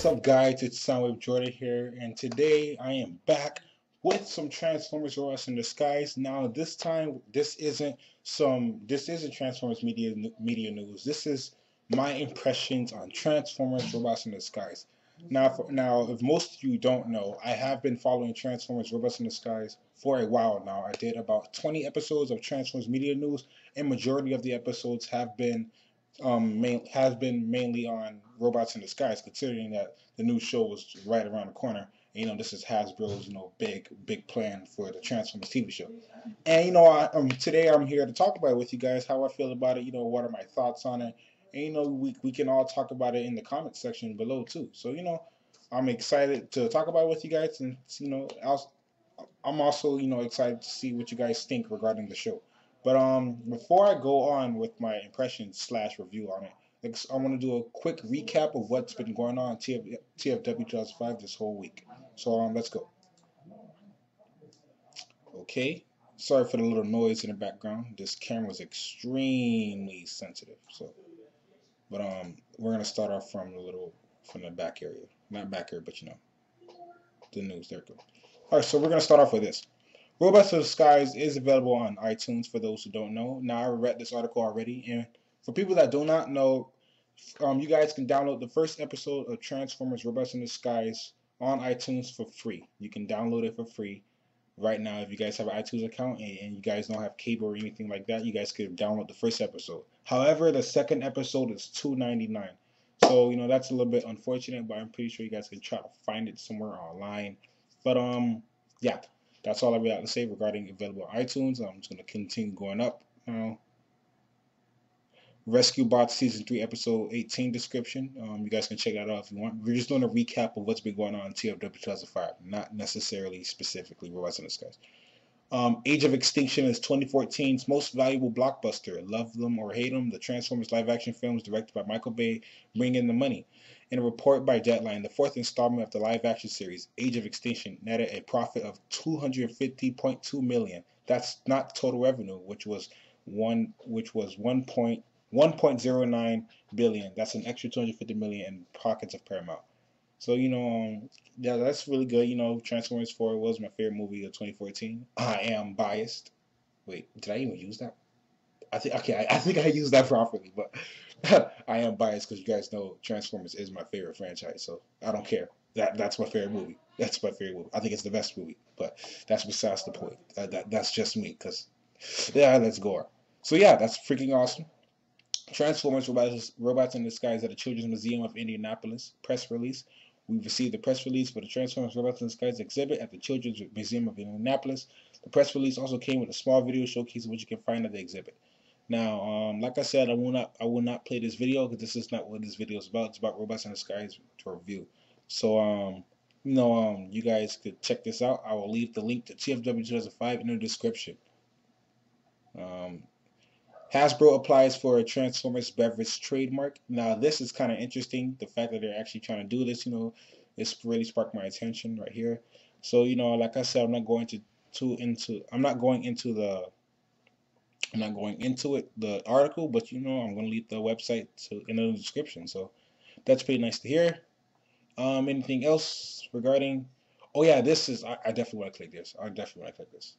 up, guys? It's Soundwave Jordan here, and today I am back with some Transformers Robots in Disguise. Now, this time, this isn't Transformers media news. This is my impressions on Transformers Robots in Disguise. Now, if most of you don't know, I have been following Transformers Robots in Disguise for a while now. I did about 20 episodes of Transformers media news, and majority of the episodes has been mainly on Robots in Disguise, considering that the new show was right around the corner. And, this is Hasbro's big plan for the Transformers TV show. And today I'm here to talk about it with you guys, how I feel about it. What are my thoughts on it, and we can all talk about it in the comment section below too. So I'm excited to talk about it with you guys, and I'm also excited to see what you guys think regarding the show. But before I go on with my impressions slash review on it, I want to do a quick recap of what's been going on TFW 2005 this whole week. So let's go. Okay, sorry for the little noise in the background. This camera is extremely sensitive. But we're gonna start off from the back area, not back area, but the news. There we go. All right, so we're gonna start off with this. Robots in Disguise is available on iTunes for those who don't know. Now, I read this article already, and for people that do not know, you guys can download the first episode of Transformers Robots in Disguise on iTunes for free. You can download it for free right now if you guys have an iTunes account and you guys don't have cable or anything like that. You guys could download the first episode. However, the second episode is $2.99. So that's a little bit unfortunate, but I'm pretty sure you guys can try to find it somewhere online. But yeah. That's all I really have to say regarding available on iTunes. I'm just going to continue going up now. Rescue Bots Season 3 Episode 18 description. You guys can check that out if you want. We're just doing a recap of what's been going on in TFW 2005, not necessarily specifically Robots in Disguise. Age of Extinction is 2014's most valuable blockbuster. Love them or hate them, the Transformers live-action films directed by Michael Bay bring in the money. In a report by Deadline, the fourth installment of the live-action series, Age of Extinction, netted a profit of $250.2 million. That's not total revenue, which was 1.09 billion. That's an extra 250 million in pockets of Paramount. So yeah, that's really good. Transformers 4 was my favorite movie of 2014. I am biased. Wait, did I even use that? I think I used that properly, but I am biased because you guys know Transformers is my favorite franchise, so I don't care. That's my favorite movie. That's my favorite movie. I think it's the best movie, but that's besides the point. That's just me, because yeah, let's go. So yeah, that's freaking awesome. Transformers Robots in Disguise at the Children's Museum of Indianapolis press release. We received the press release for the Transformers Robots in Disguise exhibit at the Children's Museum of Indianapolis. The press release also came with a small video showcase which you can find at the exhibit. Now, like I said, I will not play this video because this is not what this video is about. It's about Robots in Disguise to review. So, you guys could check this out. I will leave the link to TFW 2005 in the description. Hasbro applies for a Transformers beverage trademark. Now, this is kind of interesting. The fact that they're actually trying to do this, it's really sparked my attention right here. So, like I said, I'm not going into the article, but I'm going to leave the website in the description. So that's pretty nice to hear. Anything else regarding? Oh yeah, I definitely want to click this. I definitely want to click this.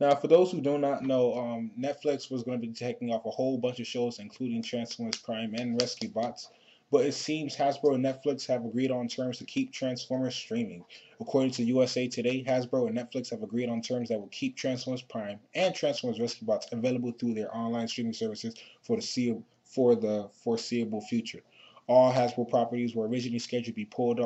Now, for those who do not know, Netflix was going to be taking off a whole bunch of shows, including Transformers Prime and Rescue Bots. But it seems Hasbro and Netflix have agreed on terms to keep Transformers streaming. According to USA Today, Hasbro and Netflix have agreed on terms that will keep Transformers Prime and Transformers Rescue Bots available through their online streaming services for the foreseeable future. All Hasbro properties were originally scheduled to be pulled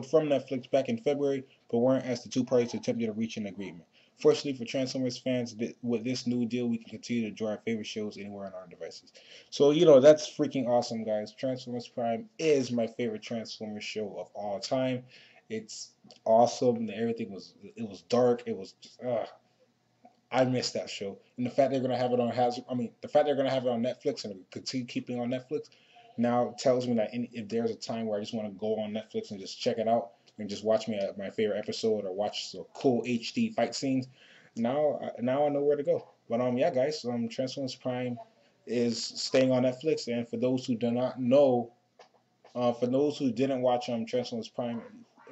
from Netflix back in February, but weren't, as the two parties attempted to reach an agreement. Fortunately for Transformers fans, with this new deal, we can continue to enjoy our favorite shows anywhere on our devices. So, that's freaking awesome, guys. Transformers Prime is my favorite Transformers show of all time. It's awesome. Everything was dark. It was just, I missed that show. And the fact they're gonna have it on the fact they're gonna have it on Netflix and continue keeping it on Netflix now tells me that if there's a time where I just want to go on Netflix and just check it out and just watch my favorite episode or watch some cool HD fight scenes, now I know where to go. But yeah, guys, Transformers Prime is staying on Netflix, and for those who do not know, For those who didn't watch Transformers Prime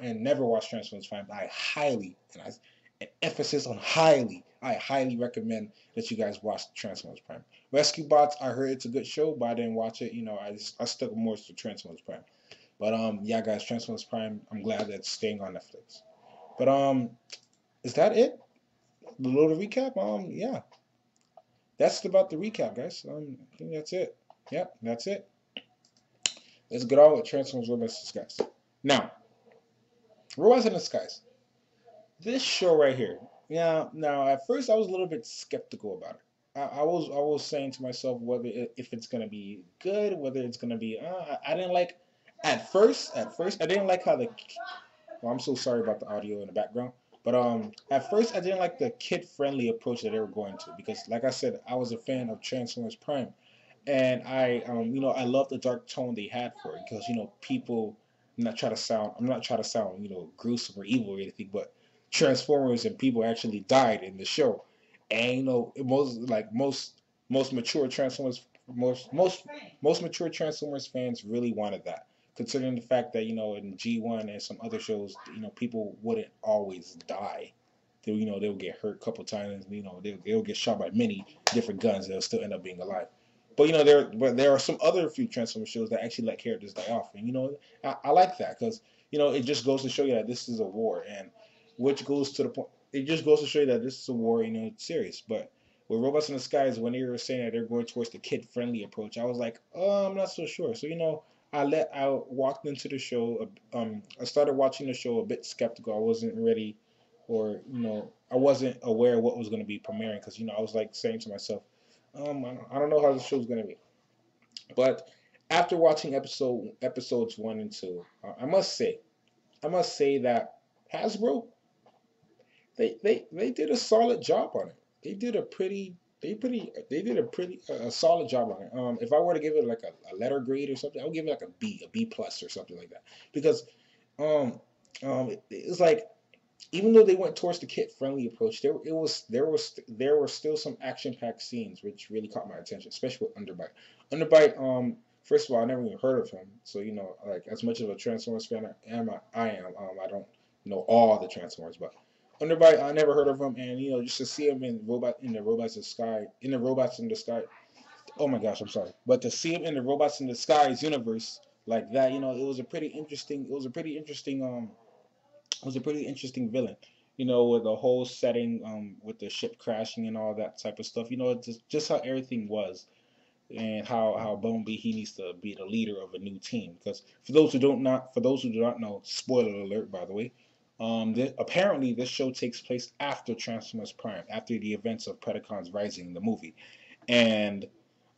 and never watched Transformers Prime, an emphasis on I highly recommend that you guys watch Transformers Prime. Rescue Bots, I heard it's a good show, but I didn't watch it. I stuck more to Transformers Prime. But yeah, guys, Transformers Prime. I'm glad that it's staying on Netflix. But is that it? The little recap. Yeah, that's about the recap, guys. I think that's it. Yep, that's it. Let's get on with Transformers Robots in Disguise. Now, Robots in Disguise. This show right here. Yeah. Now, at first, I was a little bit skeptical about it. I was saying to myself whether if it's gonna be good, whether it's gonna be. I didn't like. At first, I didn't like how the. Well, I'm so sorry about the audio in the background. But at first, I didn't like the kid-friendly approach that they were going to because, like I said, I was a fan of Transformers Prime, and I love the dark tone they had for it because people. I'm not trying to sound gruesome or evil or anything, but Transformers and people actually died in the show, and most mature Transformers most mature Transformers fans really wanted that, considering the fact that in G1 and some other shows, people wouldn't always die. They'll get hurt a couple times. They'll get shot by many different guns. They'll still end up being alive. But there are some other few Transformers shows that actually let characters die off, and I like that because it just goes to show you that this is a war, and which goes to the point. It just goes to show you that this is a war, it's serious. But with Robots in the Skies, when they were saying that they're going towards the kid-friendly approach, I was like, oh, I'm not so sure. So I walked into the show. I started watching the show a bit skeptical. I wasn't ready, or I wasn't aware of what was going to be premiering because I was like saying to myself, I don't know how the show's going to be. But after watching episodes 1 and 2, I must say that Hasbro they did a solid job on it. They did a pretty a solid job on it. If I were to give it like a letter grade or something, I would give it like a B plus or something like that because it's like even though they went towards the kid friendly approach, there were still some action packed scenes which really caught my attention, especially with Underbite. Underbite, first of all, I never even heard of him, so like as much of a Transformers fan I am, I don't know all the Transformers, but Underbite, I never heard of him, and just to see him in the Robots in the Sky. Oh my gosh, I'm sorry, but to see him in the Robots in the Skies universe like that, it was a pretty interesting. It was a pretty interesting. Was a pretty interesting villain. With the whole setting, with the ship crashing and all that type of stuff. Just how everything was, and how Bumblebee he needs to be the leader of a new team. Because for those who do not know, spoiler alert, by the way, apparently this show takes place after Transformers Prime, after the events of Predacons Rising, the movie, and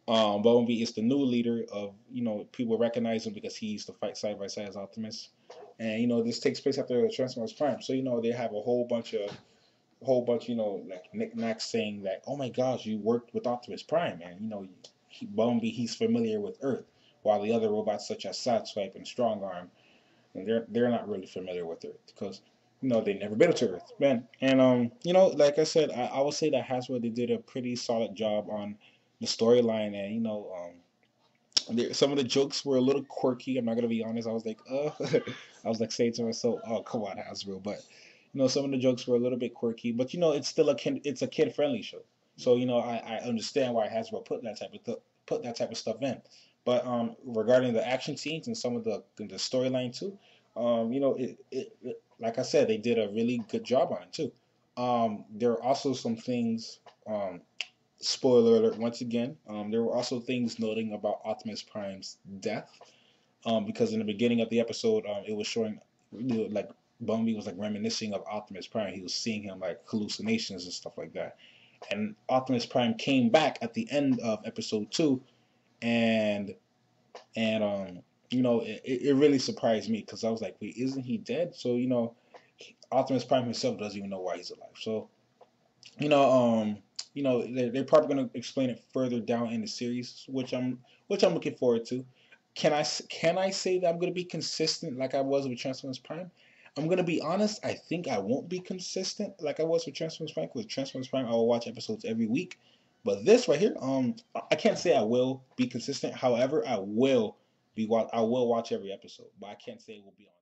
Bumblebee is the new leader of, people recognize him because he used to fight side by side as Optimus. And, this takes place after Transformers Prime. So, they have a whole bunch, like knickknacks saying that, oh my gosh, you worked with Optimus Prime. And, Bumblebee, he's familiar with Earth. While the other robots such as Sideswipe and Strongarm, and they're not really familiar with Earth because, they've never been to Earth, man. And, like I said, I would say that Hasbro, they did a pretty solid job on the storyline, and some of the jokes were a little quirky. I'm not gonna be honest. I was like, I was like saying to myself, oh come on, Hasbro. But some of the jokes were a little bit quirky. But it's still it's a kid friendly show. So I understand why Hasbro put that type of stuff in. But regarding the action scenes and some of the storyline too, like I said, they did a really good job on it too. There are also some things. Spoiler alert once again. There were also things noting about Optimus Prime's death, because in the beginning of the episode, it was showing like Bumblebee was like reminiscing of Optimus Prime. He was seeing him like hallucinations and stuff like that. And Optimus Prime came back at the end of episode 2, and it really surprised me because I was like, wait, isn't he dead? So Optimus Prime himself doesn't even know why he's alive. So you know, they're probably going to explain it further down in the series, which I'm looking forward to. Can I say that I'm going to be consistent like I was with Transformers Prime? I'm going to be honest. I think I won't be consistent like I was with Transformers Prime. Because Transformers Prime, I will watch episodes every week. But this right here, I can't say I will be consistent. However, I will I will watch every episode, but I can't say it will be on.